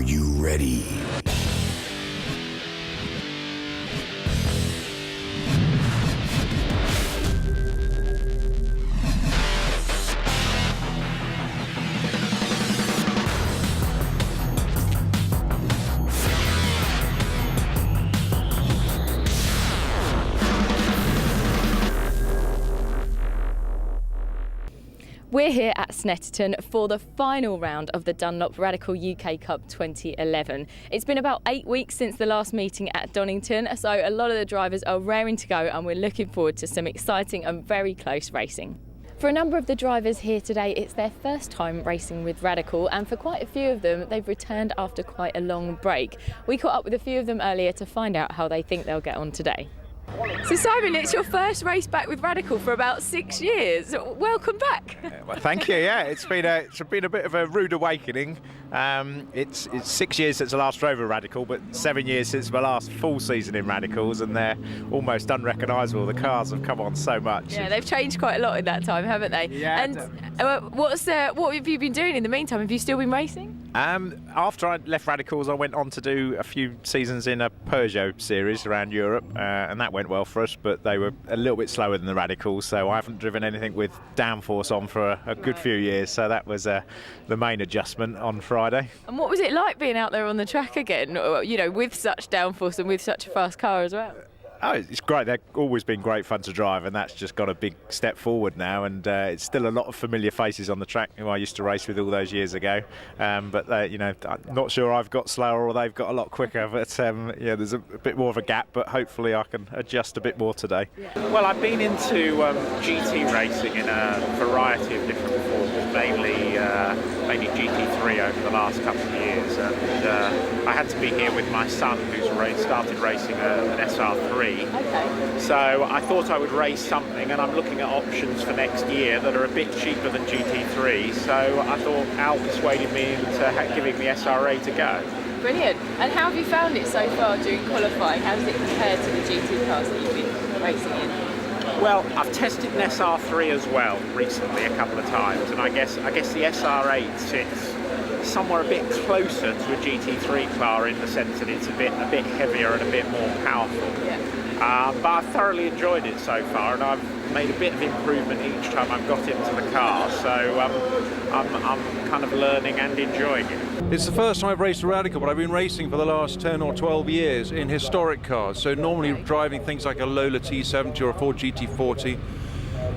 you ready? We're here at Snetterton for the final round of the Dunlop Radical UK Cup 2011. It's been about 8 weeks since the last meeting at Donington, so a lot of the drivers are raring to go and we're looking forward to some exciting and very close racing. For a number of the drivers here today, it's their first time racing with Radical, and for quite a few of them, they've returned after quite a long break. We caught up with a few of them earlier to find out how they think they'll get on today. So Simon, it's your first race back with Radical for about 6 years. Welcome back. Well, thank you. Yeah, it's been a bit of a rude awakening. It's 6 years since I last drove a Radical, but 7 years since my last full season in Radicals, and they're almost unrecognisable. The cars have come on so much. Yeah, they've changed quite a lot in that time, haven't they? Yeah. And what have you been doing in the meantime? Have you still been racing? After I left Radicals, I went on to do a few seasons in a Peugeot series around Europe, and that went well for us, but they were a little bit slower than the Radicals, so I haven't driven anything with downforce on for a good few years, so that was the main adjustment on Friday. And what was it like being out there on the track again, you know, with such downforce and with such a fast car as well? Oh, it's great. They've always been great fun to drive, and that's just got a big step forward now, and it's still a lot of familiar faces on the track who I used to race with all those years ago, but you know, I'm not sure I've got slower or they've got a lot quicker, but yeah, there's a bit more of a gap, but hopefully I can adjust a bit more today. Well, I've been into GT racing in a variety of different forms, mainly GT3 over the last couple of years, and I had to be here with my son, who's started racing an SR3. Okay. So I thought I would race something, and I'm looking at options for next year that are a bit cheaper than GT3, so I thought Al persuaded me into giving the SR8 a go. Brilliant. And how have you found it so far during qualifying? How does it compare to the GT cars that you've been racing in? Well, I've tested an SR3 as well recently a couple of times, and I guess the SR8 sits somewhere a bit closer to a GT3 car in the sense that it's a bit heavier and a bit more powerful. Yeah. But I've thoroughly enjoyed it so far, and I've made a bit of improvement each time I've got into the car, so I'm kind of learning and enjoying it. It's the first time I've raced a Radical, but I've been racing for the last 10 or 12 years in historic cars, so normally driving things like a Lola T70 or a Ford GT40.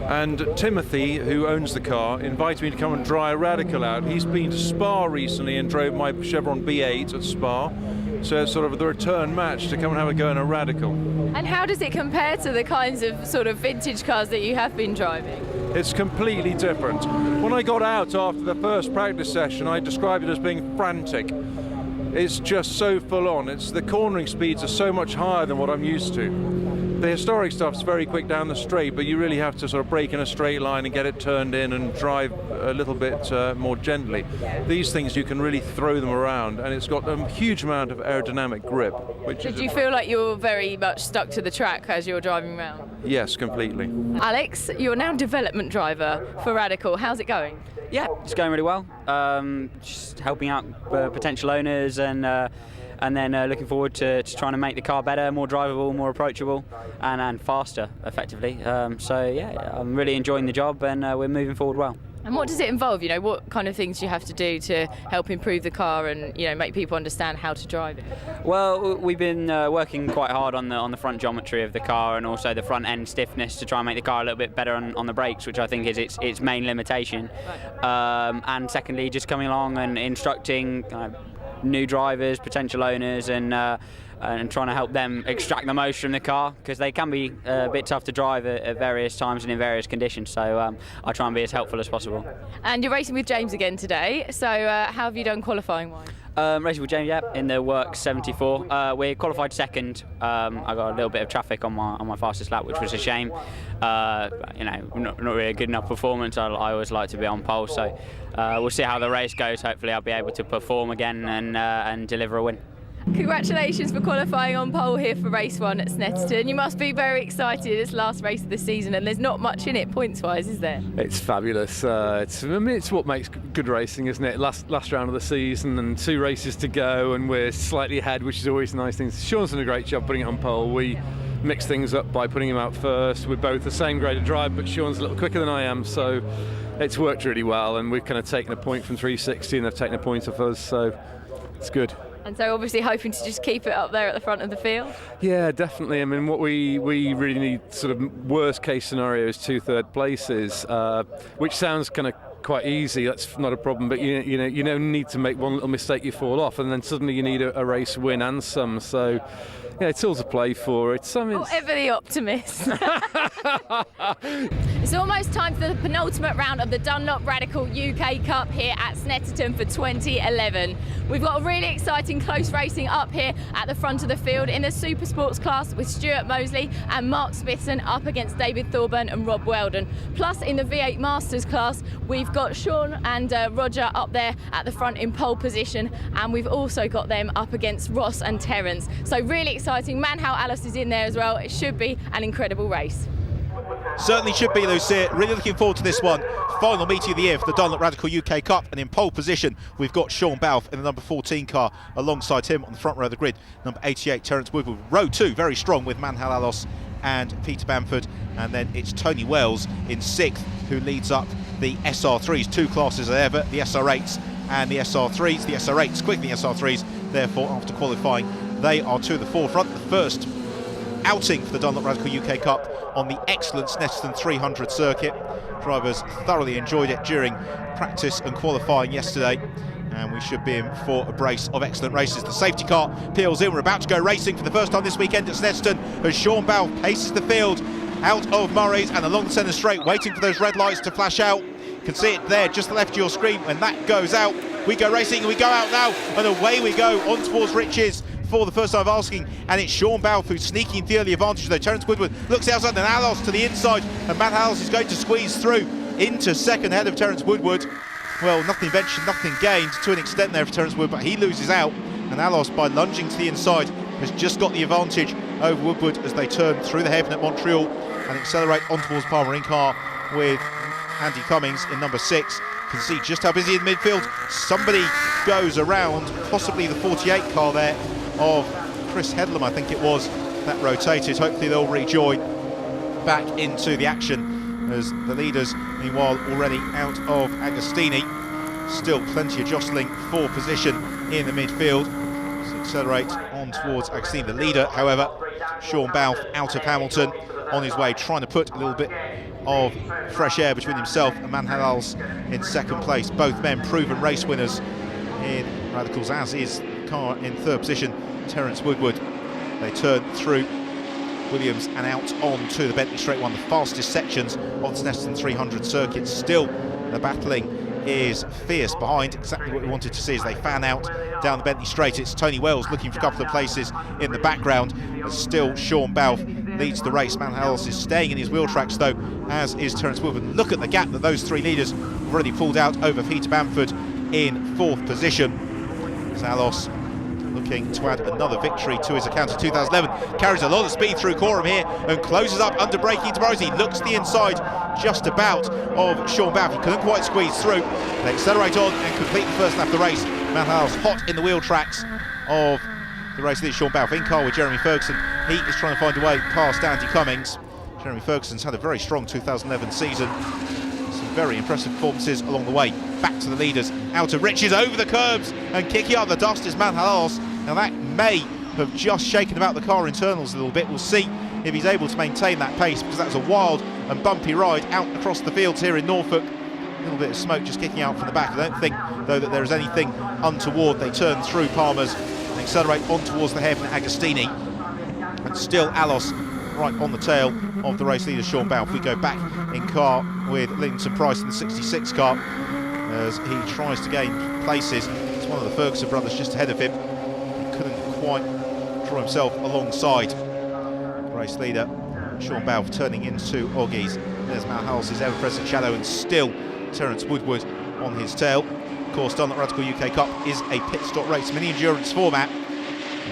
And Timothy, who owns the car, invited me to come and try a Radical out. He's been to Spa recently and drove my Chevron B8 at Spa. So it's sort of the return match to come and have a go in a Radical. And how does it compare to the kinds of sort of vintage cars that you have been driving? It's completely different. When I got out after the first practice session, I described it as being frantic. It's just so full on. The cornering speeds are so much higher than what I'm used to. The historic stuff's very quick down the straight, but you really have to sort of brake in a straight line and get it turned in and drive a little bit more gently. These things, you can really throw them around, and it's got a huge amount of aerodynamic grip. Did you feel like you were very much stuck to the track as you were driving around? Yes, completely. Alex, you're now development driver for Radical. How's it going? Yeah, it's going really well. Just helping out potential owners and then looking forward to trying to make the car better, more drivable, more approachable, and faster, effectively. So yeah, I'm really enjoying the job, and we're moving forward well. And what does it involve? You know, what kind of things do you have to do to help improve the car and, you know, make people understand how to drive it? Well, we've been working quite hard on the front geometry of the car, and also the front end stiffness to try and make the car a little bit better on the brakes, which I think is its main limitation. And secondly, just coming along and instructing new drivers, potential owners, and trying to help them extract the most from the car, because they can be a bit tough to drive at various times and in various conditions, so I try and be as helpful as possible. And you're racing with James again today, so how have you done qualifying wise? Racing with James, yeah, in the Works 74. We qualified second. I got a little bit of traffic on my fastest lap, which was a shame. You know, not really a good enough performance. I always like to be on pole, so we'll see how the race goes. Hopefully I'll be able to perform again and deliver a win. Congratulations for qualifying on pole here for race 1 at Snetterton. You must be very excited. It's last race of the season and there's not much in it points-wise, is there? It's fabulous. It's what makes good racing, isn't it? Last round of the season and 2 races to go and we're slightly ahead, which is always a nice thing. Shaun's done a great job putting it on pole. We mix things up by putting him out first. We're both the same grade of drive, but Shaun's a little quicker than I am, so it's worked really well, and we've kind of taken a point from 360 and they've taken a point off us, so it's good. And so obviously hoping to just keep it up there at the front of the field? Yeah, definitely. I mean, what we really need, sort of worst case scenario, is 2 third places, which sounds kind of quite easy. That's not a problem, but you need to make one little mistake, you fall off, and then suddenly you need a race win and some. So yeah, it's all to play for. It's ever the optimist. It's almost time for the penultimate round of the Dunlop Radical UK Cup here at Snetterton for 2011. We've got a really exciting close racing up here at the front of the field in the Super Sports class with Stuart Mosley and Mark Smithson up against David Thorburn and Rob Wheldon. Plus in the V8 Masters class we've got Shaun and Roger up there at the front in pole position, and we've also got them up against Ross and Terrence. So really exciting. Manhal Alice is in there as well. It should be an incredible race. Certainly should be, Lucia. Really looking forward to this one. Final meeting of the year for the Dunlop Radical UK Cup, and in pole position we've got Shaun Balfe in the number 14 car. Alongside him on the front row of the grid, number 88 Terrence Woodward. Row 2 very strong with Manhal Alice and Peter Bamford, and then it's Tony Wells in 6th who leads up the SR3s. 2 classes are ever, the SR8s and the SR3s. The SR8s quickly the SR3s, therefore after qualifying they are to the forefront. The first outing for the Dunlop Radical UK Cup on the excellent Snetterton 300 circuit. Drivers thoroughly enjoyed it during practice and qualifying yesterday, and we should be in for a brace of excellent races. The safety car peels in. We're about to go racing for the first time this weekend at Snetterton as Shaun Balfe paces the field out of Murray's and along the centre straight, waiting for those red lights to flash out. You can see it there just to the left of your screen. When that goes out, we go racing, and we go out now, and away we go on towards Riches for the first time of asking, and it's Shaun Balfe who's sneaking the early advantage, though Terrence Woodward looks outside, and Alos to the inside, and Matt Alice is going to squeeze through into second ahead of Terrence Woodward. Well, nothing ventured, nothing gained to an extent there for Terrence Woodward, but he loses out, and Alos, by lunging to the inside, has just got the advantage over Woodward as they turn through the hairpin at Montreal and accelerate on towards Palmer in car with Andy Cummings in number 6. You can see just how busy in midfield. Somebody goes around, possibly the 48 car there of Chris Headlam, I think it was, that rotated. Hopefully they'll rejoin back into the action as the leaders, meanwhile, already out of Agostini. Still plenty of jostling for position in the midfield. So accelerate on towards Agostini. The leader, however, Shaun Balfe, out of Hamilton, on his way, trying to put a little bit of fresh air between himself and Manhalals in second place. Both men proven race winners in Radicals, as is car in third position, Terrence Woodward. They turn through Williams and out on to the Bentley Straight One, the fastest sections of the Snetterton 300 circuit. Still, the battling is fierce behind. Exactly what we wanted to see as they fan out down the Bentley Straight. It's Tony Wells looking for a couple of places in the background, but still Shaun Balfe leads the race. Manhals is staying in his wheel tracks though, as is Terrence Woodward. Look at the gap that those 3 leaders have already pulled out over Peter Bamford in 4th position. Zalos looking to add another victory to his account of 2011. Carries a lot of speed through Coram here and closes up under braking to Morris. He looks to the inside just about of Shaun Balfe. He couldn't quite squeeze through. They accelerate on and complete the first lap of the race. Manhal's hot in the wheel tracks of the race leader Shaun Balfe in car with Jeremy Ferguson. He is trying to find a way past Andy Cummings. Jeremy Ferguson's had a very strong 2011 season. Some very impressive performances along the way. Back to the leaders, out of Riches, over the curbs and kicking up the dust is Manhalas. Now that may have just shaken about the car internals a little bit. We'll see if he's able to maintain that pace, because that was a wild and bumpy ride out across the fields here in Norfolk. A little bit of smoke just kicking out from the back. I don't think, though, that there is anything untoward. They turn through Palmer's and accelerate on towards the hairpin Agostini. And still Alos right on the tail of the race leader Shaun Balfe. We go back in car with Livingston Price in the 66 car as he tries to gain places. It's one of the Ferguson brothers just ahead of him. He couldn't quite draw himself alongside. Race leader Shaun Balfe turning into Oggies. There's Malhals' ever-present shadow, and still Terrence Woodward on his tail. Of course, Dunlop Radical UK Cup is a pit stop race, mini endurance format.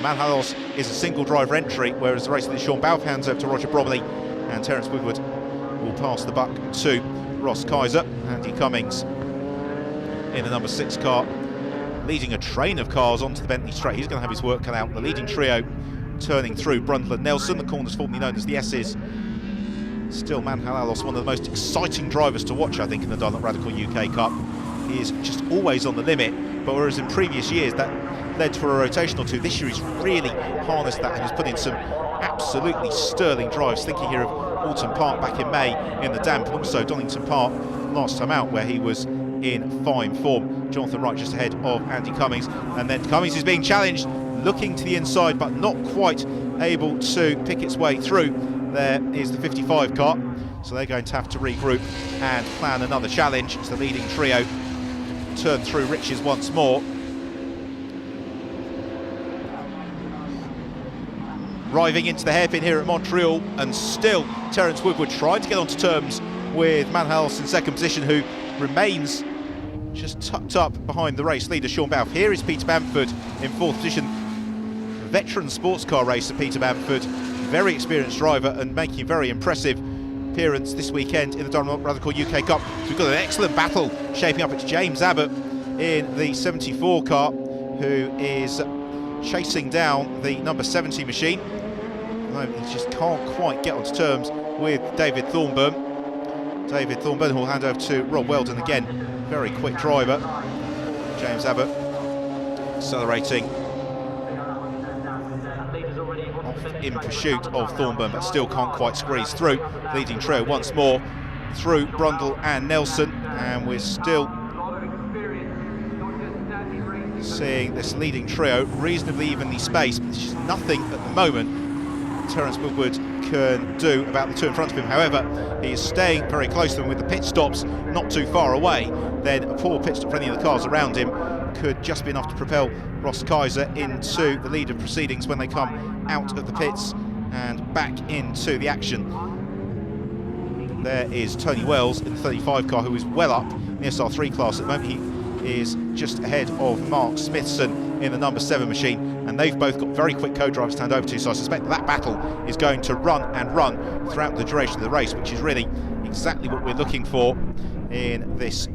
Manhalos is a single driver entry, whereas the race leader Shaun Balfe hands over to Roger Bromiley, and Terrence Woodward will pass the buck to Ross Kaiser. Andy Cummings in the number 6 car, leading a train of cars onto the Bentley straight. He's going to have his work cut out. The leading trio turning through Brundle and Nelson, the corners formerly known as the S's. Still Manhalos, one of the most exciting drivers to watch, I think, in the Dunlop Radical UK Cup. He is just always on the limit, but whereas in previous years that led to a rotation or two, this year he's really harnessed that and has put in some absolutely sterling drives. Thinking here of Alton Park back in May in the damp, and also Donington Park last time out where he was in fine form. Jonathan Wright just ahead of Andy Cummings, and then Cummings is being challenged, looking to the inside but not quite able to pick its way through. There is the 55 car, so they're going to have to regroup and plan another challenge as the leading trio turn through Riches once more. Arriving into the hairpin here at Montreal, and still Terrence Woodward trying to get onto terms with Manhalos in second position, who remains just tucked up behind the race leader Shaun Balfe. Here is Peter Bamford in fourth position. Veteran sports car racer Peter Bamford, very experienced driver and making a very impressive appearance this weekend in the Dunlop Radical UK Cup. So we've got an excellent battle shaping up. It's James Abbott in the 74 car who is chasing down the number 70 machine. He just can't quite get onto terms with David Thornburn. David Thornburn will hand over to Rob Wheldon again. Very quick driver. James Abbott accelerating off in pursuit of Thornburn, but still can't quite squeeze through. Leading trio once more through Brundle and Nelson, and we're still seeing this leading trio reasonably evenly spaced. There's just nothing at the moment Terrence Woodward can do about the two in front of him. However, he is staying very close to them with the pit stops not too far away. Then a poor pit stop for any of the cars around him could just be enough to propel Ross Kaiser into the lead of proceedings when they come out of the pits and back into the action. There is Tony Wells in the 35 car, who is well up in the SR3 class at the moment. He is just ahead of Mark Smithson in the number 7 machine, and they've both got very quick co-drivers to hand over to, so I suspect that battle is going to run and run throughout the duration of the race, which is really exactly what we're looking for in this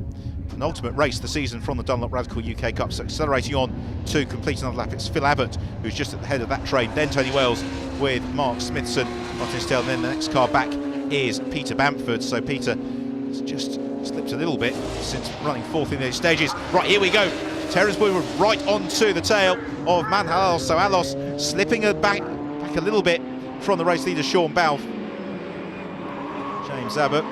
penultimate race of the season from the Dunlop Radical UK Cup. So accelerating on to complete another lap, it's Phil Abbott who's just at the head of that train, then Tony Wells with Mark Smithson on his tail, and then the next car back is Peter Bamford. So Peter has just slipped a little bit since running fourth in those stages. Right, here we go. Terrence Woodward right onto the tail of Manhalos. So Alos slipping back a little bit from the race leader Shaun Balfe. James Abbott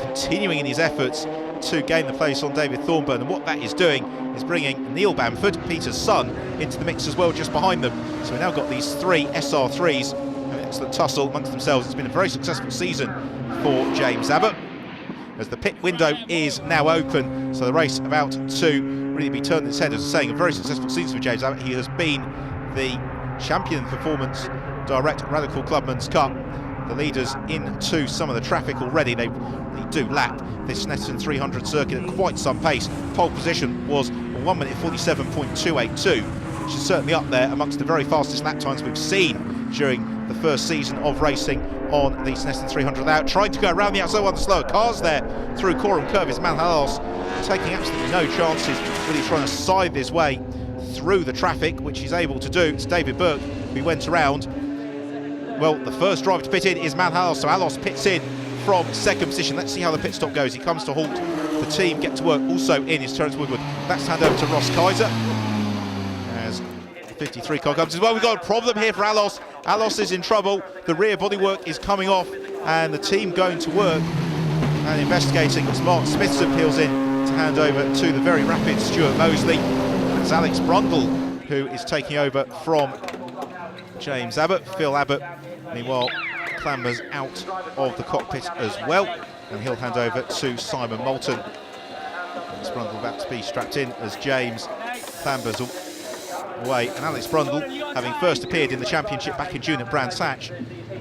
continuing in his efforts to gain the place on David Thornburn, and what that is doing is bringing Neil Bamford, Peter's son, into the mix as well, just behind them. So we've now got these three SR3s, an excellent tussle amongst themselves. It's been a very successful season for James Abbott, as the pit window is now open, so the race about to really be turned its head. As I was saying, a very successful season for James Abbott. He has been the champion performance direct Radical Clubman's Cup. The leaders into some of the traffic already. They really do lap this Snetterton 300 circuit at quite some pace. Pole position was 1 minute 47.282, which is certainly up there amongst the very fastest lap times we've seen during the first season of racing on the Snetterton 300. Out trying to go around the outside, one of the slower cars there through Coram Curve is Manhalos, taking absolutely no chances, really trying to scythe his way through the traffic, which he's able to do. It's David Burke who went around. Well, the first driver to pit in is Manhalos, so Alos pits in from second position. Let's see how the pit stop goes. He comes to halt, the team get to work. Also in is Terrence Woodward. That's hand over to Ross Kaiser as the 53 car comes as well. We've got a problem here for Alos. Alos is in trouble. The rear bodywork is coming off, and the team going to work and investigating as Mark Smithson peels in to hand over to the very rapid Stuart Mosley. That's Alex Brundle who is taking over from James Abbott. Phil Abbott, meanwhile, clambers out of the cockpit as well, and he'll hand over to Simon Moulton. Alex Brundle about to be strapped in as James clambers away, and Alex Brundle, having first appeared in the championship back in June at Brands Hatch,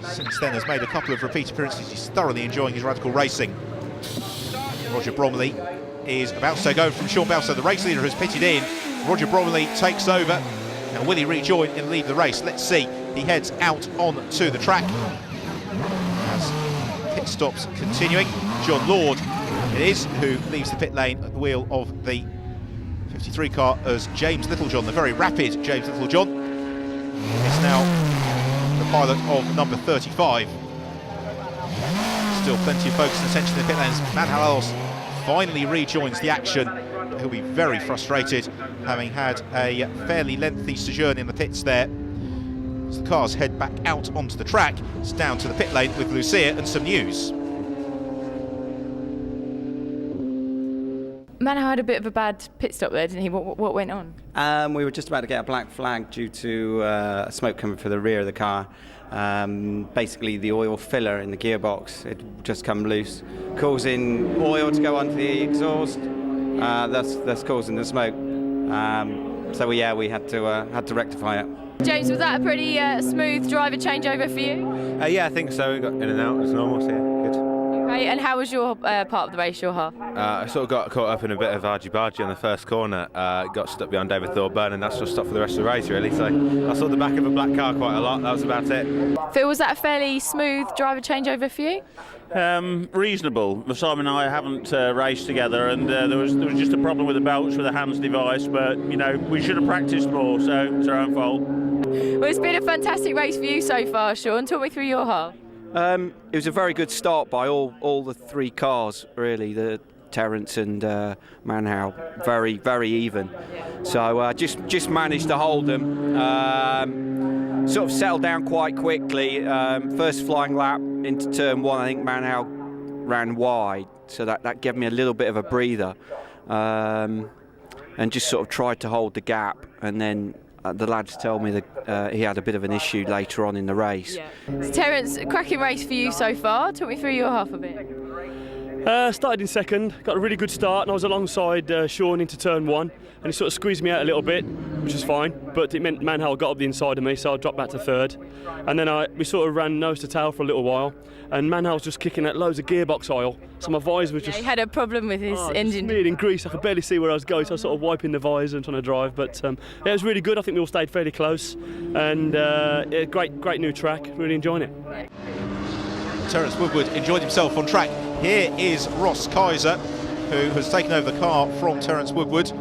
since then has made a couple of repeat appearances. He's thoroughly enjoying his Radical racing. Roger Bromiley is about to go from Shaun Balfe, so the race leader has pitted in. Roger Bromiley takes over Now will he rejoin in the lead of the race? Let's see. He heads out onto the track as pit stops continuing. John Lord it is who leaves the pit lane at the wheel of the 53 car as James Littlejohn, the very rapid James Littlejohn, is now the pilot of number 35. Still plenty of focus and attention in the pit lanes. Manhalos finally rejoins the action. He'll be very frustrated, having had a fairly lengthy sojourn in the pits there. As the cars head back out onto the track, it's down to the pit lane with Lucia and some news. Manhal had a bit of a bad pit stop there, didn't he? What went on? We were just about to get a black flag due to smoke coming from the rear of the car. Basically, the oil filler in the gearbox had just come loose, causing oil to go onto the exhaust. That's causing the smoke. So yeah, we had to rectify it. James, was that a pretty smooth driver changeover for you? Yeah, I think so. We got in and out as normal, so yeah, good. Okay, and how was your part of the race, your half? I sort of got caught up in a bit of argy-bargy on the first corner. Got stuck behind David Thorburn, and that's just stopped for the rest of the race, really. So I saw the back of a black car quite a lot. That was about it. Phil, was that a fairly smooth driver changeover for you? Reasonable. Simon and I haven't raced together, and there was just a problem with the belts with the hands device. But you know, we should have practiced more, so it's our own fault. Well, it's been a fantastic race for you so far, Shaun. Talk me through your half. It was a very good start by all the three cars, really. The Terrence and Manhal, very, very even. So just managed to hold them. Sort of settled down quite quickly. First flying lap into turn one, I think Manhal ran wide, so that gave me a little bit of a breather, and just sort of tried to hold the gap, and then the lads tell me that he had a bit of an issue later on in the race. Yeah. So, Terrence, a cracking race for you so far. Talk me through your half a bit. Started in second, got a really good start, and I was alongside Shaun into turn one, and he sort of squeezed me out a little bit, which was fine, but it meant Manhal got up the inside of me, so I dropped back to third. And then we sort of ran nose to tail for a little while, and Manhal was just kicking out loads of gearbox oil, so my visor was just... Yeah, he had a problem with his engine. Smeared in grease, I could barely see where I was going, so I was sort of wiping the visor and trying to drive, but yeah, it was really good. I think we all stayed fairly close, and yeah, great new track, really enjoying it. Terrence Woodward enjoyed himself on track. Here is Ross Kaiser, who has taken over the car from Terrence Woodward.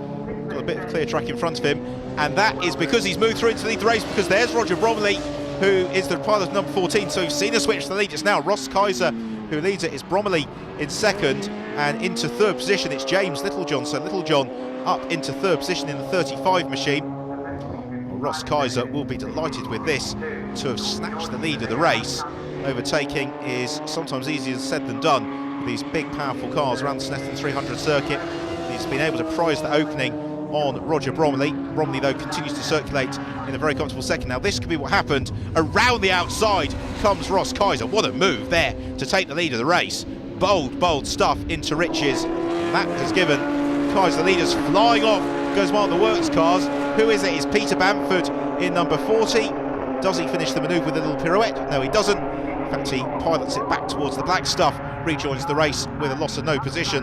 Got a bit of clear track in front of him, and that is because he's moved through into the lead of the race, because there's Roger Bromiley, who is the pilot of number 14, so we've seen a switch to the lead. It's now Ross Kaiser who leads it. It's Bromiley in second, and into third position it's James Littlejohn, so Littlejohn up into third position in the 35 machine. Well, Ross Kaiser will be delighted with this, to have snatched the lead of the race. Overtaking is sometimes easier said than done with these big powerful cars around the Snetterton 300 circuit. He's been able to prize the opening on Roger Bromiley. Bromiley though continues to circulate in a very comfortable second. Now this could be what happened. Around the outside comes Ross Kaiser. What a move there to take the lead of the race. Bold stuff into riches. That has given Kaiser the leaders. Flying off goes one of the works cars. Who is it? It's Peter Bamford in number 40. Does he finish the manoeuvre with a little pirouette? No, he doesn't. In fact, he pilots it back towards the black stuff, rejoins the race with a loss of no position.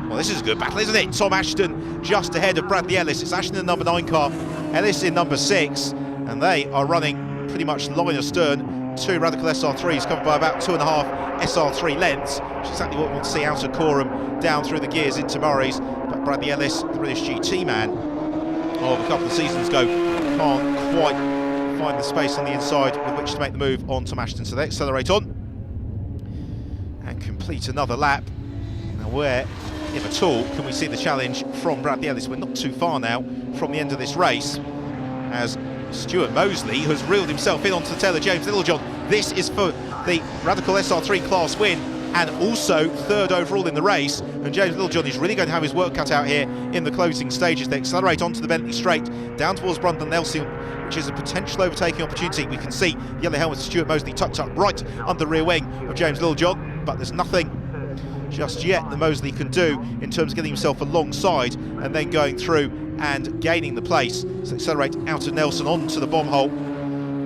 Well, this is a good battle, isn't it? Tom Ashton just ahead of Bradley Ellis. It's Ashton in the number 9 car, Ellis in number 6, and they are running pretty much line astern. Two Radical SR3s covered by about 2.5 SR3 lengths, which is exactly what we want to see out of Coram, down through the gears into Murray's. But Bradley Ellis, the British GT man of a couple of seasons ago, can't quite find the space on the inside with which to make the move on Tom Ashton. So they accelerate on and complete another lap. Now where, if at all, can we see the challenge from Bradley Ellis? We're not too far now from the end of this race, as Stuart Mosley has reeled himself in onto the tail of James Littlejohn. This is for the Radical SR3 class win, and also third overall in the race, and James Littlejohn is really going to have his work cut out here in the closing stages. They accelerate onto the Bentley straight, down towards Brundle Nelson, which is a potential overtaking opportunity. We can see the yellow helmet of Stuart Mosley tucked up right under the rear wing of James Littlejohn, but there's nothing just yet that Mosley can do in terms of getting himself alongside and then going through and gaining the place. So accelerate out of Nelson onto the bomb hole.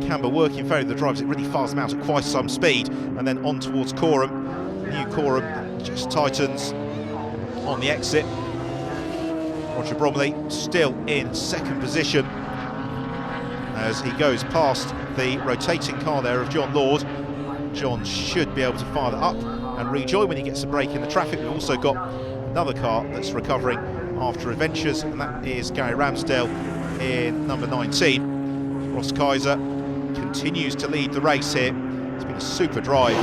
Camber working in favour of the drivers. It really fires them out at quite some speed, and then on towards Coram. New Coram just tightens on the exit. Roger Bromley still in second position. as he goes past the rotating car there of John Lord. John should be able to fire that up and rejoin when he gets a break in the traffic. We've also got another car that's recovering after adventures, and that is Gary Ramsdale in number 19. Ross Kaiser continues to lead the race here. It's been a super drive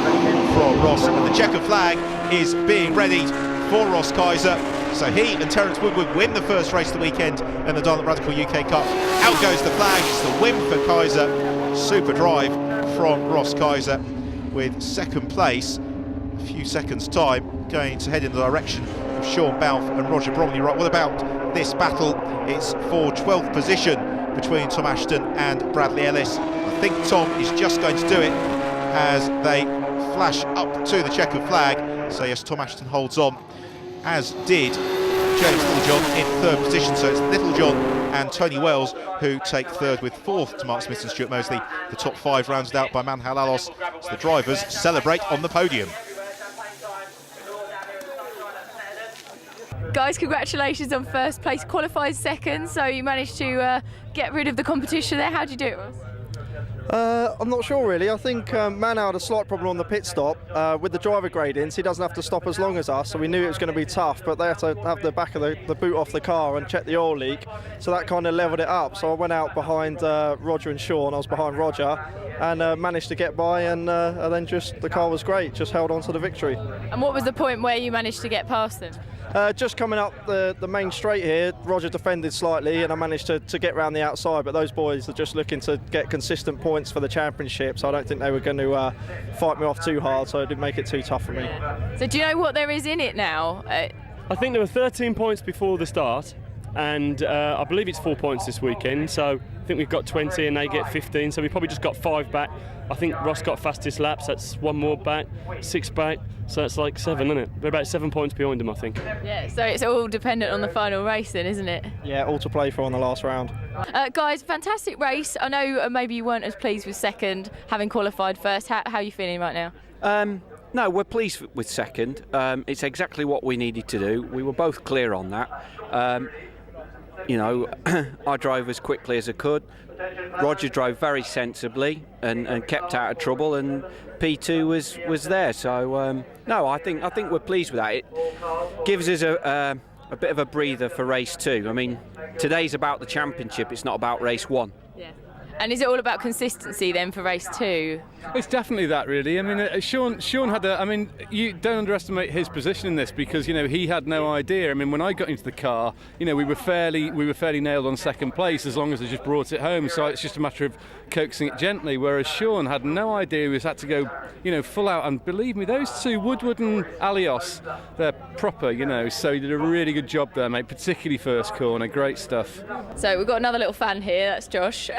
from Ross, and the checker flag is being readied for Ross Kaiser. So he and Terrence Woodward win the first race of the weekend in the Dunlop Radical UK Cup. Out goes the flag, it's the win for Kaiser. Super drive from Ross Kaiser, with second place a few seconds time, going to head in the direction of Shaun Balfe and Roger Bromiley. Right, what about this battle? It's for 12th position between Tom Ashton and Bradley Ellis. I think Tom is just going to do it as they flash up to the checkered flag. So yes, Tom Ashton holds on, as did James Littlejohn in third position. So it's Littlejohn and Tony Wells who take third, with fourth to Mark Smith and Stuart Mosley. The top five rounded out by Manhal Alos, as the drivers celebrate on the podium. Guys, congratulations on first place. Qualified second, so you managed to get rid of the competition there. How did you do it, Ross? I'm not sure really. I think Manhal had a slight problem on the pit stop with the driver gradients. He doesn't have to stop as long as us, so we knew it was going to be tough, but they had to have the back of the boot off the car and check the oil leak, so that kind of levelled it up. So I went out behind Roger and Shaun. I was behind Roger and managed to get by, and then just the car was great, just held on to the victory. And what was the point where you managed to get past them? Just coming up the main straight here, Roger defended slightly and I managed to get round the outside, but those boys are just looking to get consistent points for the championship, so I don't think they were going to fight me off too hard, so it didn't make it too tough for me. So do you know what there is in it now? I think there were 13 points before the start, and I believe it's 4 points this weekend, so I think we've got 20 and they get 15, so we probably just got 5 back. I think Ross got fastest laps, that's 1 more back, 6 back, so that's like 7, isn't it? We're about 7 points behind him, I think. Yeah, so it's all dependent on the final race then, isn't it? Yeah, all to play for on the last round. Guys, fantastic race. I know maybe you weren't as pleased with second, having qualified first. How are you feeling right now? No, we're pleased with second. It's exactly what we needed to do. We were both clear on that. You know, I drove as quickly as I could. Roger drove very sensibly and kept out of trouble, and P2 was there. So no, I think we're pleased with that. It gives us a bit of a breather for race 2. I mean, today's about the championship. It's not about race 1. Yeah. And is it all about consistency then for race 2? It's definitely that, really. I mean, Shaun had I mean, you don't underestimate his position in this, because, you know, he had no idea. I mean, when I got into the car, you know, we were fairly nailed on second place as long as they just brought it home. So it's just a matter of coaxing it gently. Whereas Shaun had no idea. He had to go, you know, full out. And believe me, those two, Woodward and Alios, they're proper, you know. So he did a really good job there, mate. Particularly first corner, great stuff. So we've got another little fan here. That's Josh.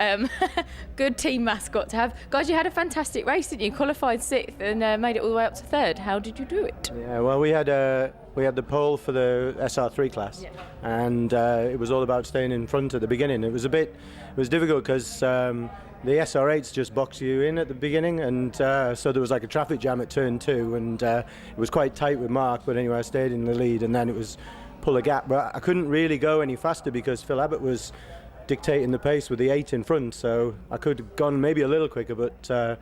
Good team mascot to have. Guys, you had a fantastic race, didn't you? Qualified 6th and made it all the way up to 3rd. How did you do it? Yeah, well, we had the pole for the SR3 class, yeah. And it was all about staying in front at the beginning. It was difficult because the SR8s just box you in at the beginning, and so there was like a traffic jam at turn 2, and it was quite tight with Mark, but anyway, I stayed in the lead, and then it was pull a gap, but I couldn't really go any faster because Phil Abbott was dictating the pace with the 8 in front, so I could have gone maybe a little quicker, but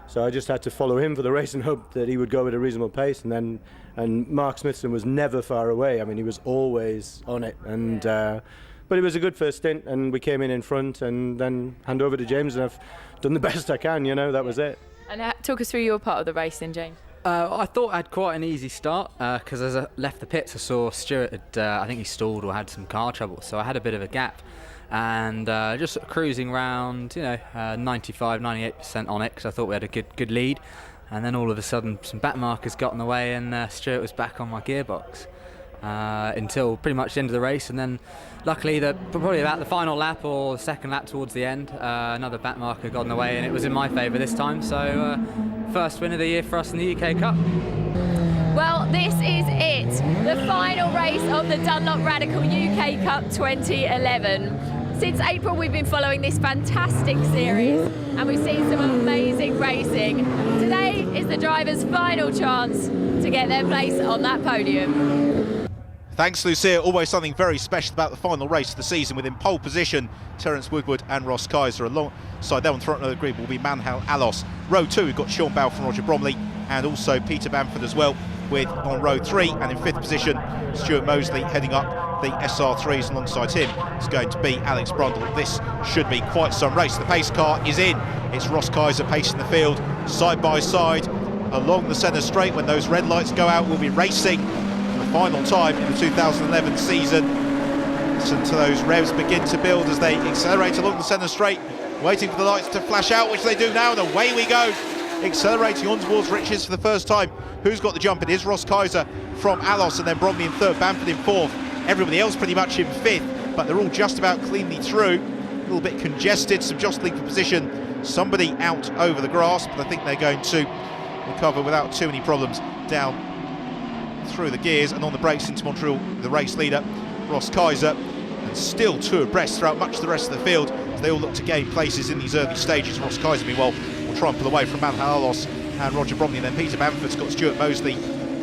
so I just had to follow him for the race and hope that he would go at a reasonable pace. And Mark Smithson was never far away. I mean, he was always on it, and but it was a good first stint, and we came in front, and then hand over to James, and I've done the best I can, you know. That was it. And talk us through your part of the race then, James. I thought I had quite an easy start because as I left the pits I saw Stuart had, I think he stalled or had some car trouble, so I had a bit of a gap, and just sort of cruising round, you know, 95-98% on it, because I thought we had a good lead, and then all of a sudden some back markers got in the way, and Stuart was back on my gearbox until pretty much the end of the race, and then luckily probably about the final lap or the second lap towards the end, another back marker got in the way, and it was in my favour this time, so first win of the year for us in the UK Cup. Well, this is it, the final race of the Dunlop Radical UK Cup 2011. Since April we've been following this fantastic series and we've seen some amazing racing. Today is the drivers' final chance to get their place on that podium. Thanks, Lucia. Always something very special about the final race of the season, with in pole position Terrence, Woodward and Ross Kaiser. Alongside them on the front row of the grid will be Manhal Alos. Row 2, we've got Shaun Balfe and Roger Bromiley, and also Peter Bamford as well, with on row 3 and in 5th position Stuart Mosley heading up the SR3s. Alongside him is going to be Alex Brundle. This should be quite some race. The pace car is in. It's Ross Kaiser pacing the field side by side along the centre straight. When those red lights go out, we'll be racing for the final time in the 2011 season. Listen to those revs begin to build as they accelerate along the centre straight, waiting for the lights to flash out, which they do now, and away we go, accelerating on towards Riches for the first time. Who's got the jump? It is Ross Kaiser from Alos, and then Bromley in 3rd, Bamford in 4th, everybody else pretty much in 5th, but they're all just about cleanly through. A little bit congested, some jostling for position, somebody out over the grass, but I think they're going to recover without too many problems down through the gears and on the brakes into Montreal. The race leader, Ross Kaiser, and still 2 abreast throughout much of the rest of the field as they all look to gain places in these early stages. Ross Kaiser, meanwhile, will try and pull away from Manhal Alos and Roger Bromley, and then Peter Bamford's got Stuart Mosley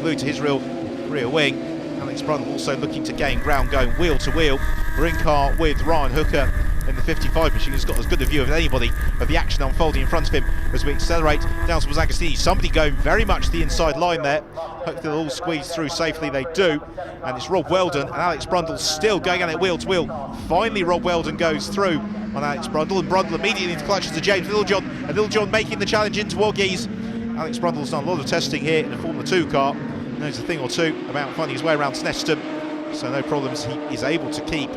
glued to his rear wing. Alex Brundle also looking to gain ground, going wheel to wheel. We're in car with Ryan Hooker in the 55 machine, who's got as good a view of anybody of the action unfolding in front of him as we accelerate down towards Agostini. Somebody going very much the inside line there. Hopefully they'll all squeeze through safely. They do, and it's Rob Wheldon and Alex Brundle still going at it wheel to wheel. Finally Rob Wheldon goes through on Alex Brundle, and Brundle immediately into clutches to James Littlejohn, and Littlejohn making the challenge into Woggies. Alex Brundle's done a lot of testing here in a Formula 2 car, knows a thing or two about finding his way around Snetterton, so no problems. He is able to keep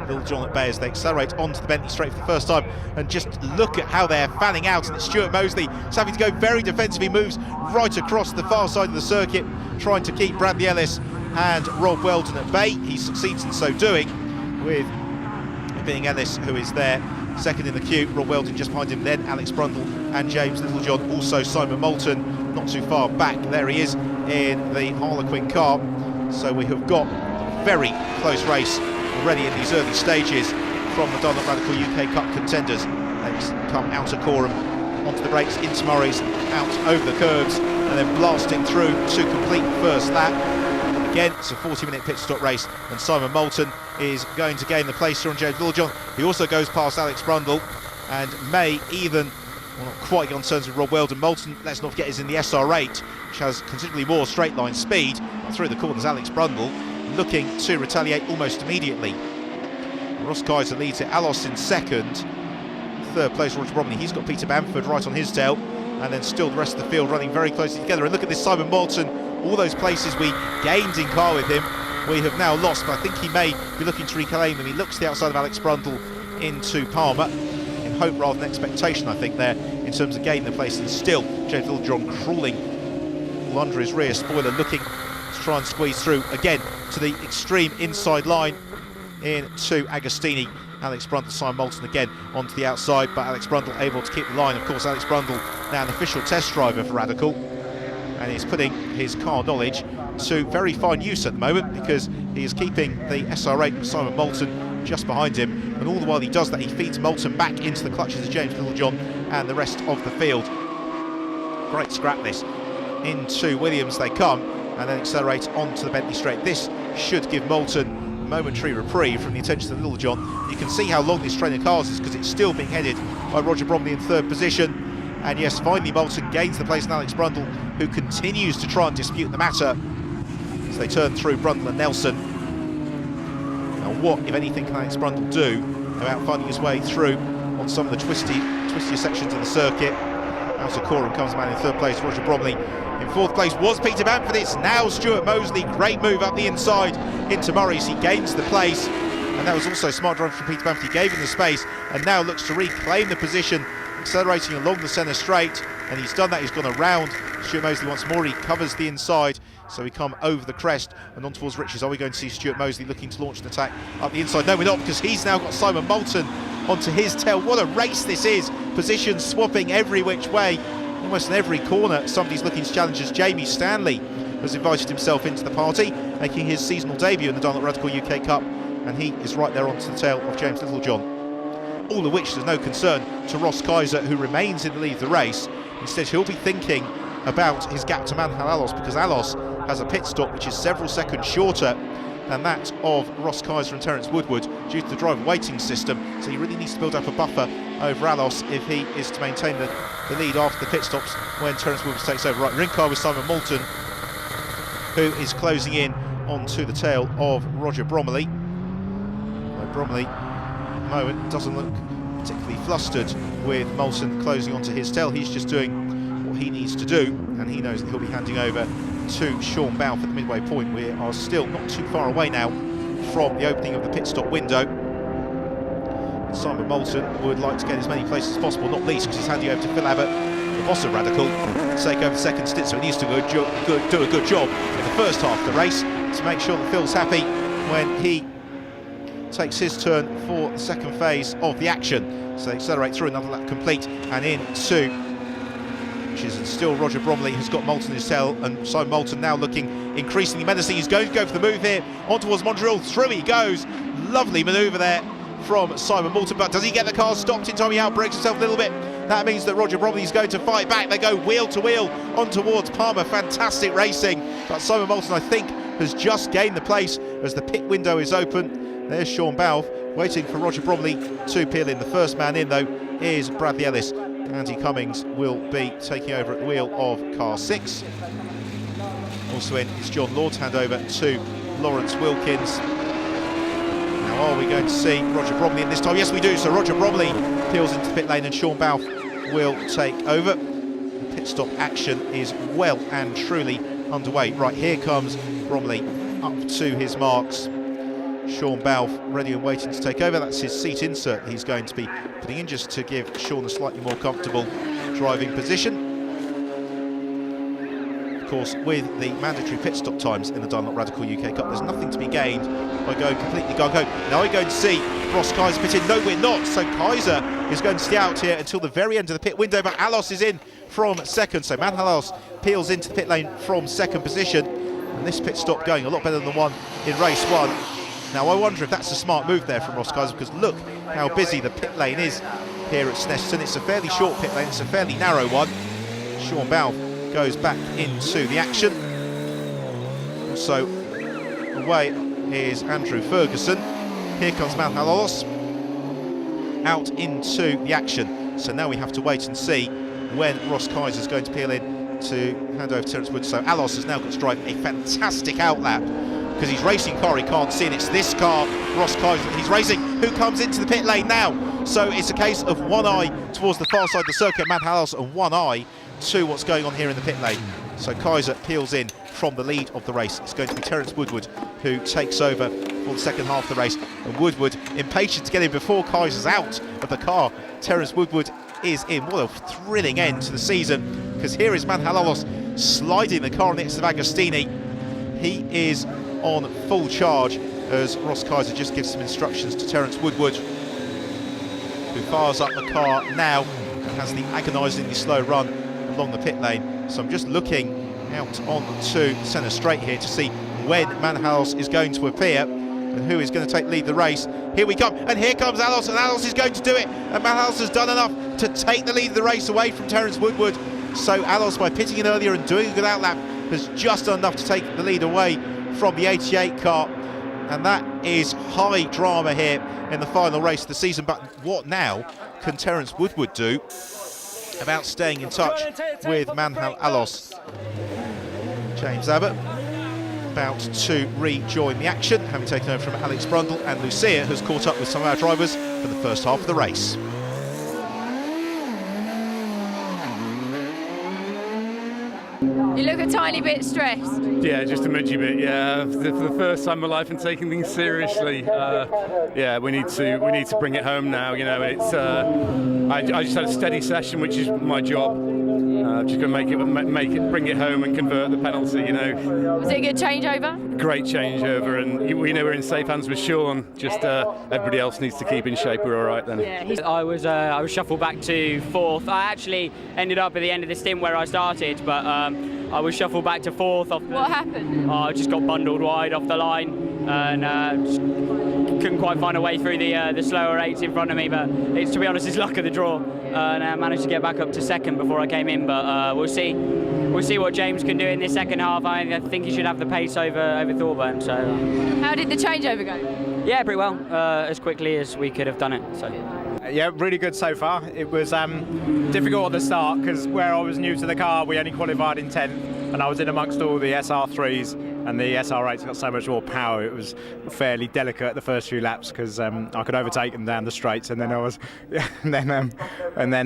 Littlejohn at bay as they accelerate onto the Bentley straight for the first time. And just look at how they're fanning out, and it's Stuart Mosley who's having to go very defensive. He moves right across the far side of the circuit, trying to keep Bradley Ellis and Rob Wheldon at bay. He succeeds in so doing, with it being Ellis who is there second in the queue, Rob Wheldon just behind him, then Alex Brundle and James Littlejohn, also Simon Moulton not too far back. There he is in the Harlequin car. So we have got a very close race already in these early stages from the Dunlop Radical UK Cup contenders. They come out of Coram, onto the brakes, into Murray's, out over the curbs, and then blasting through to complete the first lap. Again, it's a 40-minute pit stop race, and Simon Moulton is going to gain the place here on James Littlejohn. He also goes past Alex Brundle and may even, well, not quite get on terms with Rob Wheldon. Moulton, let's not forget, is in the SR8, which has considerably more straight line speed. Through the corners, Alex Brundle looking to retaliate almost immediately. Ross Kaiser leads it, Alos in 2nd. 3rd place, Roger Bromley. He's got Peter Bamford right on his tail, and then still the rest of the field running very closely together. And look at this Simon Moulton, all those places we gained in car with him, we have now lost, but I think he may be looking to reclaim them. He looks to the outside of Alex Brundle into Palmer, in hope rather than expectation, I think, there, in terms of gaining the place. And still, James Littlejohn crawling all under his rear spoiler, looking to try and squeeze through again to the extreme inside line into Agostini. Alex Brundle, Simon Moulton again onto the outside, but Alex Brundle able to keep the line. Of course, Alex Brundle now an official test driver for Radical, and he's putting his car knowledge to very fine use at the moment, because he is keeping the SR8 Simon Moulton just behind him, and all the while he does that, he feeds Moulton back into the clutches of James Littlejohn and the rest of the field. Great scrap this. Into Williams they come, and then accelerate onto the Bentley straight. This should give Moulton momentary reprieve from the attention of Littlejohn. You can see how long this train of cars is, because it's still being headed by Roger Bromley in 3rd position. And yes, finally Moulton gains the place in Alex Brundle, who continues to try and dispute the matter as they turn through Brundle and Nelson. Now what, if anything, can Alex Brundle do about finding his way through on some of the twistier sections of the circuit? Out of Coram comes the man in 3rd place, Roger Bromley. In 4th place was Peter Bamford. It's now Stuart Mosley. Great move up the inside into Murray's. He gains the place, and that was also smart driving from Peter Bamford. He gave him the space and now looks to reclaim the position, accelerating along the centre straight, and he's done that. He's gone around Stuart Mosley once more. He covers the inside, so we come over the crest and on towards Riches. Are we going to see Stuart Mosley looking to launch an attack up the inside? No, we're not, because he's now got Simon Moulton onto his tail. What a race this is, position swapping every which way. Almost in every corner somebody's looking to challenge us. Jamie Stanley has invited himself into the party, making his seasonal debut in the Dunlop Radical UK Cup, and he is right there onto the tail of James Littlejohn. All of which there's no concern to Ross Kaiser, who remains in the lead of the race. Instead, he'll be thinking about his gap to Manhal Alos, because Alos has a pit stop which is several seconds shorter than that of Ross Kaiser and Terrence Woodward due to the driver waiting system, so he really needs to build up a buffer over Alos if he is to maintain the lead after the pit stops when Terrence Woodward takes over. Right, ring car with Simon Moulton, who is closing in onto the tail of Roger Bromiley. Bromiley at the moment doesn't look particularly flustered with Moulton closing onto his tail. He's just doing what he needs to do, and he knows that he'll be handing over to Shaun Balfe at the midway point. We are still not too far away now from the opening of the pit stop window. Simon Moulton would like to get as many places as possible, not least because he's handing over to Phil Abbott, the boss of Radical, to take over the second stint, so he needs to do a good job in the first half of the race to make sure that Phil's happy when he takes his turn for the second phase of the action. So they accelerate through, another lap complete, and into, which is still Roger Bromiley has got Moulton in his tail, and Simon Moulton now looking increasingly menacing. He's going to go for the move here on towards Montreal. Through he goes. Lovely manoeuvre there from Simon Moulton, but does he get the car stopped in time? He outbrakes himself a little bit. That means that Roger Bromiley is going to fight back. They go wheel to wheel on towards Palmer. Fantastic racing, but Simon Moulton, I think, has just gained the place as the pit window is open. There's Shaun Balfe waiting for Roger Bromiley to peel in. The first man in, though, is Bradley Ellis. Andy Cummings will be taking over at the wheel of car 6. Also in is John Lord, hand over to Lawrence Wilkins. Now, are we going to see Roger Bromiley in this time? Yes, we do. So Roger Bromiley peels into the pit lane and Shaun Balfe will take over. The pit stop action is well and truly underway. Right, here comes Bromiley up to his marks. Shaun Balfe ready and waiting to take over. That's his seat insert he's going to be putting in just to give Shaun a slightly more comfortable driving position. Of course, with the mandatory pit stop times in the Dunlop Radical UK Cup, there's nothing to be gained by going completely gung-ho. Now we're going to see Ross Kaiser pit in. No, we're not. So Kaiser is going to stay out here until the very end of the pit window, but Alos is in from second. So Man Alos peels into the pit lane from second position. And this pit stop going a lot better than the one in race 1. Now I wonder if that's a smart move there from Ross Kaiser, because look how busy the pit lane is here at Snetterton. It's a fairly short pit lane, it's a fairly narrow one. Shaun Balfe goes back into the action. Also away is Andrew Ferguson. Here comes Manhalos out into the action. So now we have to wait and see when Ross Kaiser is going to peel in to hand over to Terrence Wood. So Alos has now got to drive a fantastic outlap, because he's racing a car he can't see, and it's this car, Ross Kaiser, that he's racing, who comes into the pit lane now. So it's a case of one eye towards the far side of the circuit, Matt Halls, and one eye to what's going on here in the pit lane. So Kaiser peels in from the lead of the race. It's going to be Terrence Woodward who takes over for the second half of the race. And Woodward, impatient to get in before Kaiser's out of the car. Terrence Woodward is in. What a thrilling end to the season, because here is Manhalalos sliding the car next to Agostini. He is on full charge as Ross Kaiser just gives some instructions to Terrence Woodward, who fires up the car now and has the agonisingly slow run along the pit lane. So I'm just looking out onto the centre straight here to see when Manhals is going to appear and who is going to lead the race. Here we come, and here comes Alos, and Alos is going to do it, and Manhals has done enough to take the lead of the race away from Terrence Woodward. So Alos, by pitting in earlier and doing a good outlap, has just done enough to take the lead away from the 88 car, and that is high drama here in the final race of the season. But what now can Terrence Woodward do about staying in touch with Manhal Alos? James Abbott about to rejoin the action, having taken over from Alex Brundle, and Lucia has caught up with some of our drivers for the first half of the race. You look a tiny bit stressed. Yeah, just a midgy bit. Yeah, for the first time in my life and taking things seriously. Yeah, we need to bring it home now. You know, it's I just had a steady session, which is my job. Just going to bring it home and convert the penalty. You know. Was it a good changeover? Great changeover, and we know we're in safe hands with Shaun. Just everybody else needs to keep in shape. We're all right then. Yeah, I was shuffled back to fourth. I actually ended up at the end of the stint where I started, but I was shuffled back to fourth. What happened? I just got bundled wide off the line and couldn't quite find a way through the slower 8s in front of me, but it's, to be honest, it's luck of the draw. And I managed to get back up to second before I came in, but we'll see. We'll see what James can do in this second half. I think he should have the pace over Thorburn. So. How did the changeover go? Yeah, pretty well. As quickly as we could have done it. So. Yeah, really good so far. It was difficult at the start because where I was new to the car, we only qualified in 10th, and I was in amongst all the SR3s, and the SR8's got so much more power. It was fairly delicate the first few laps because I could overtake them down the straights, and then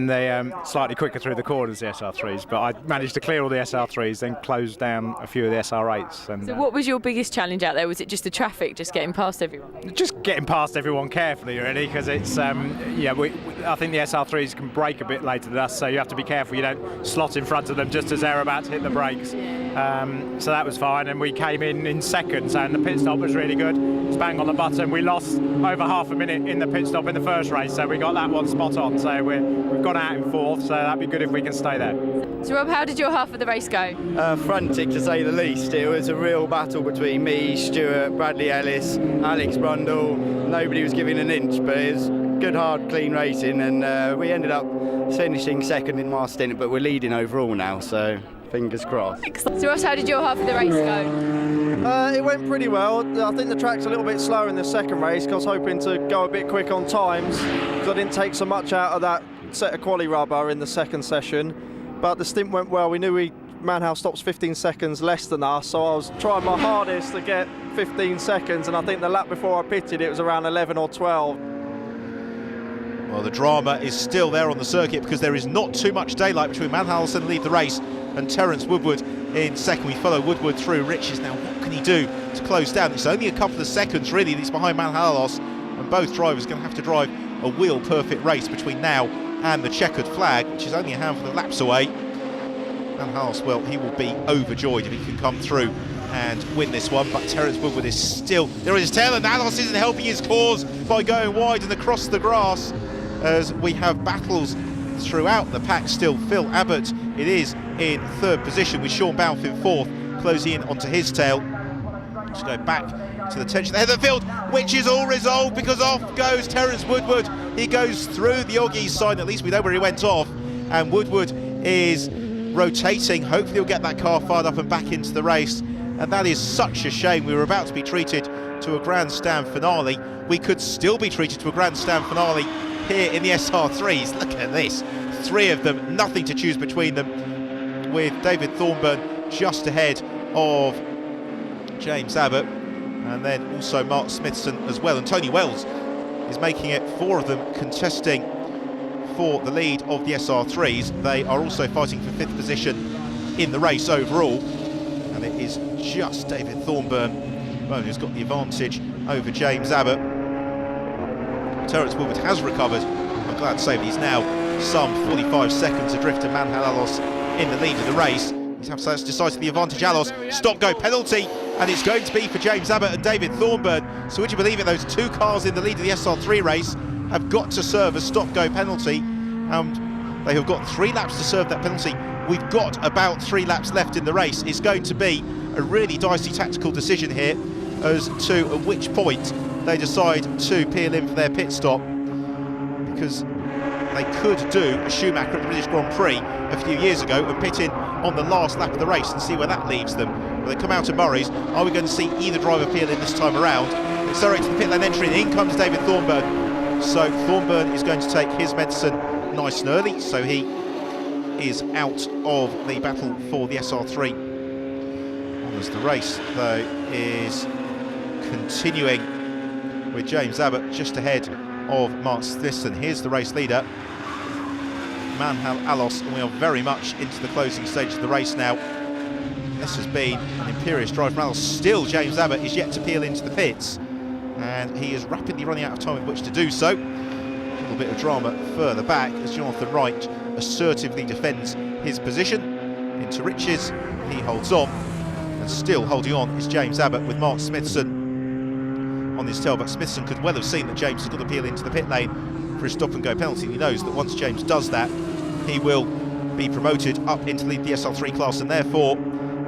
they slightly quicker through the corners, the SR3s. But I managed to clear all the SR3s, then close down a few of the SR8s. And, so what was your biggest challenge out there? Was it just the traffic, just getting past everyone? Just getting past everyone carefully, really, because it's I think the SR3s can brake a bit later than us, so you have to be careful you don't slot in front of them just as they're about to hit the brakes. So that was fine, and we came in second, and the pit stop was really good. It's bang on the button. We lost over half a minute in the pit stop in the first race, so we got that one spot on. So we've gone out in fourth, so that'd be good if we can stay there. So Rob, how did your half of the race go? Frantic to say the least. It was a real battle between me, Stuart, Bradley Ellis, Alex Brundle. Nobody was giving an inch, but it was good, hard, clean racing, and we ended up finishing second in my stint, but we're leading overall now, so fingers crossed. So Ross, how did your half of the race go? It went pretty well. I think the track's a little bit slower in the second race, because I was hoping to go a bit quick on times, because I didn't take so much out of that set of quali rubber in the second session. But the stint went well. We knew Manhouse stops 15 seconds less than us, so I was trying my hardest to get 15 seconds, and I think the lap before I pitted it was around 11 or 12. Well, the drama is still there on the circuit because there is not too much daylight between Manhalsen lead the race and Terrence Woodward in second. We follow Woodward through. Riches now, what can he do to close down? It's only a couple of seconds really that he's behind Manhalos, and both drivers are going to have to drive a wheel-perfect race between now and the checkered flag, which is only a handful of laps away. Manhalos, well, he will be overjoyed if he can come through and win this one, but Terrence Woodward is still there in his tail, and Manhalos isn't helping his cause by going wide and across the grass, as we have battles throughout the pack still. Phil Abbott, it is in third position with Shaun Balfe in fourth, closing in onto his tail. Just go back to the tension ahead of the field, which is all resolved because off goes Terrence Woodward. He goes through the Oggies sign, at least we know where he went off, and Woodward is rotating. Hopefully he'll get that car fired up and back into the race, and that is such a shame. We were about to be treated to a grandstand finale. We could still be treated to a grandstand finale here in the SR3s. Look at this, three of them, nothing to choose between them, with David Thornburn just ahead of James Abbott, and then also Mark Smithson as well, and Tony Wells is making it, four of them contesting for the lead of the SR3s. They are also fighting for fifth position in the race overall, and it is just David Thornburn, well, who's got the advantage over James Abbott. Terrence Woodward has recovered. I'm glad to say that he's now some 45 seconds adrift of Manhalos in the lead of the race. That's decisively the advantage. Alos, stop-go penalty, and it's going to be for James Abbott and David Thornburn. So would you believe it, those two cars in the lead of the SR3 race have got to serve a stop-go penalty. They have got 3 laps to serve that penalty. We've got about 3 laps left in the race. It's going to be a really dicey tactical decision here as to at which point they decide to peel in for their pit stop, because they could do a Schumacher at the British Grand Prix a few years ago and pit in on the last lap of the race and see where that leaves them. When they come out to Murray's, are we going to see either driver peel in this time around? Accelerate to the pit lane entry, and in comes David Thornburn. So Thornburn is going to take his medicine nice and early, so he is out of the battle for the SR3. As the race, though, is continuing with James Abbott just ahead of Mark Smithson. Here's the race leader, Manhal Alos, and we are very much into the closing stage of the race now. This has been an imperious drive from Alos. Still, James Abbott is yet to peel into the pits, and he is rapidly running out of time with which to do so. A little bit of drama further back as Jonathan Wright assertively defends his position. Into Riches, he holds on, and still holding on is James Abbott with Mark Smithson on his tail, but Smithson could well have seen that James has got to peel into the pit lane for his stop-and-go penalty. He knows that once James does that, he will be promoted up into the SR3 class, and therefore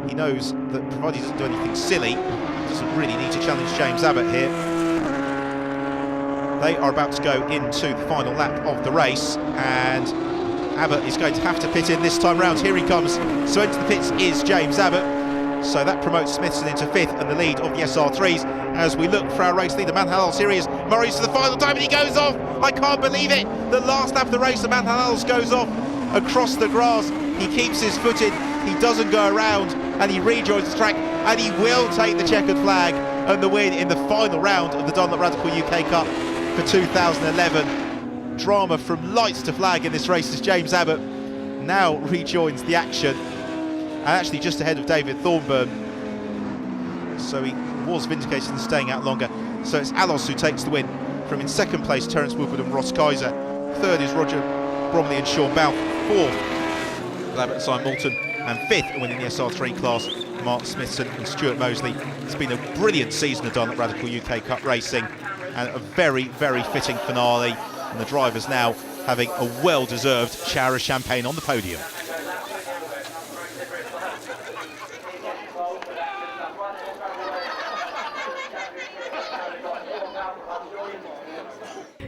he knows that provided he doesn't do anything silly, he doesn't really need to challenge James Abbott here. They are about to go into the final lap of the race, and Abbott is going to have to pit in this time round. Here he comes. So into the pits is James Abbott. So that promotes Smithson into 5th and the lead of the SR3s. As we look for our race leader, Manhalals, here he is. Murray's to the final time and he goes off. I can't believe it. The last lap of the race, the Manhalals goes off across the grass. He keeps his foot in, he doesn't go around, and he rejoins the track, and he will take the checkered flag and the win in the final round of the Dunlop Radical UK Cup for 2011. Drama from lights to flag in this race as James Abbott now rejoins the action, and actually just ahead of David Thornburn. So he was vindicated in staying out longer. So it's Alos who takes the win from in 2nd place Terrence, Woodward and Ross Kaiser. 3rd is Roger Bromiley and Shaun Balfe. 4th Abbott and Simon Moulton, and 5th winning the SR3 class Mark Smithson and Stuart Mosley. It's been a brilliant season of Dunlop Radical UK Cup racing, and a very, very fitting finale, and the drivers now having a well-deserved shower of champagne on the podium.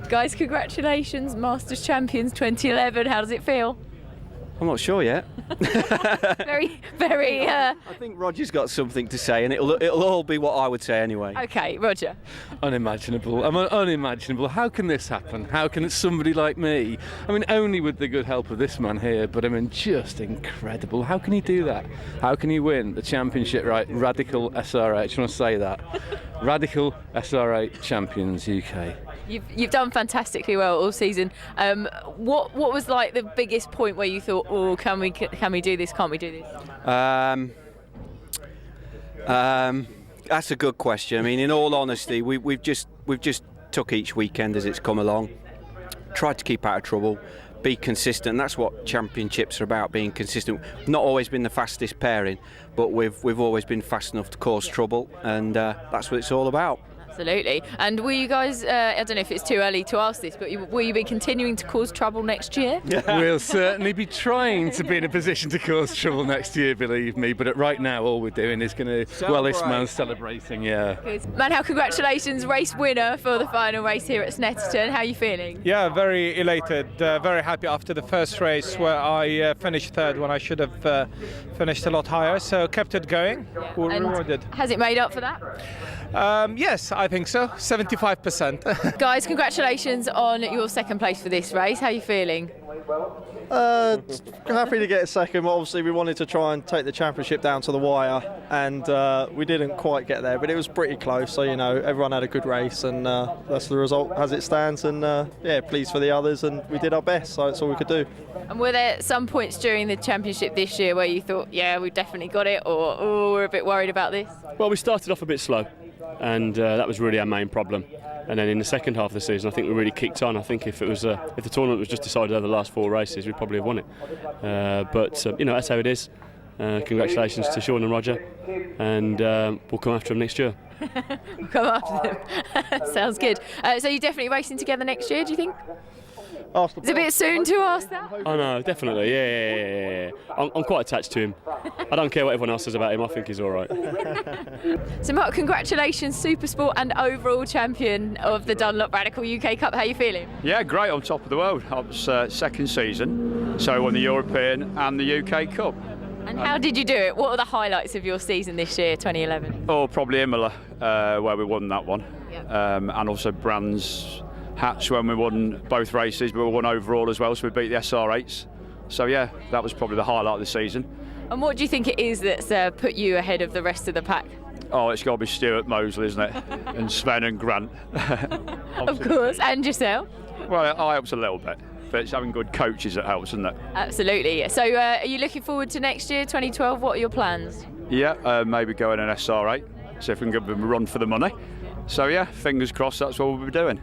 Guys, congratulations, Masters Champions 2011. How does it feel? I'm not sure yet. very. I think Roger's got something to say, and it'll all be what I would say anyway. Okay, Roger. Unimaginable. Unimaginable. How can this happen? How can somebody like me? I mean, only with the good help of this man here, but I mean, just incredible. How can he do that? How can he win the championship? Right, Radical SR8. I want to say that. Radical SR8 Champions UK. You've done fantastically well all season. What was like the biggest point where you thought, oh, can we do this? Can't we do this? That's a good question. I mean, in all honesty, we've just took each weekend as it's come along, tried to keep out of trouble, be consistent. And that's what championships are about, being consistent. Not always been the fastest pairing, but we've always been fast enough to cause trouble, and that's what it's all about. Absolutely. And will you guys, I don't know if it's too early to ask this, but will you be continuing to cause trouble next year? We'll certainly be trying to be in a position to cause trouble next year, believe me. But right now, all we're doing is going to, well, this man's celebrating, yeah. Good. Manhal, congratulations, race winner for the final race here at Snetterton. How are you feeling? Yeah, very elated, very happy after the first race where I finished 3rd when I should have finished a lot higher. So kept it going. We're rewarded. Has it made up for that? Yes, I think so. 75%. Guys, congratulations on your 2nd place for this race. How are you feeling? Happy to get a 2nd, but obviously we wanted to try and take the championship down to the wire, and we didn't quite get there, but it was pretty close. So, you know, everyone had a good race, and that's the result as it stands. And yeah, pleased for the others, and we did our best, so that's all we could do. And were there some points during the championship this year where you thought, yeah, we've definitely got it, or oh, we're a bit worried about this? Well, we started off a bit slow, and that was really our main problem. And then in the second half of the season, I think we really kicked on. I think if the tournament was just decided over the last 4 races, we'd probably have won it. But you know, that's how it is. Congratulations to Shaun and Roger, and we'll come after them next year. We'll come after them. Sounds good. So you're definitely racing together next year, do you think? It's a bit soon to ask that. Oh no, definitely, yeah. I'm quite attached to him. I don't care what everyone else says about him. I think he's all right. So Mark, congratulations, Supersport and overall champion of the Dunlop Radical UK Cup. How are you feeling? Yeah, great, on top of the world. I was 2nd season, so I won the European and the UK Cup. And how did you do it? What are the highlights of your season this year, 2011? Oh, probably Imola, where we won that one. Yep. And also Brands Hatch when we won both races, but we won overall as well, so we beat the SR8s. So yeah, that was probably the highlight of the season. And what do you think it is that's put you ahead of the rest of the pack? Oh, it's got to be Stuart Mosley, isn't it? And Sven and Grant. Of course, and yourself? Well, I helps a little bit, but it's having good coaches that helps, isn't it? Absolutely. So are you looking forward to next year, 2012? What are your plans? Yeah, maybe go in an SR8, see if we can give them a run for the money. So yeah, fingers crossed, that's what we'll be doing.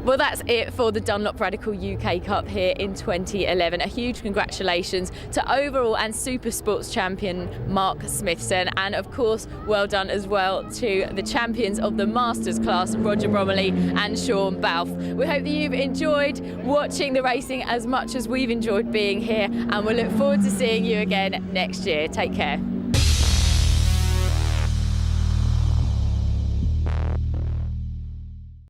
Well, that's it for the Dunlop Radical UK Cup here in 2011. A huge congratulations to overall and super sports champion Mark Smithson, and of course well done as well to the champions of the Masters class, Roger Bromiley and Shaun Balfe. We hope that you've enjoyed watching the racing as much as we've enjoyed being here, and we'll look forward to seeing you again next year. Take care.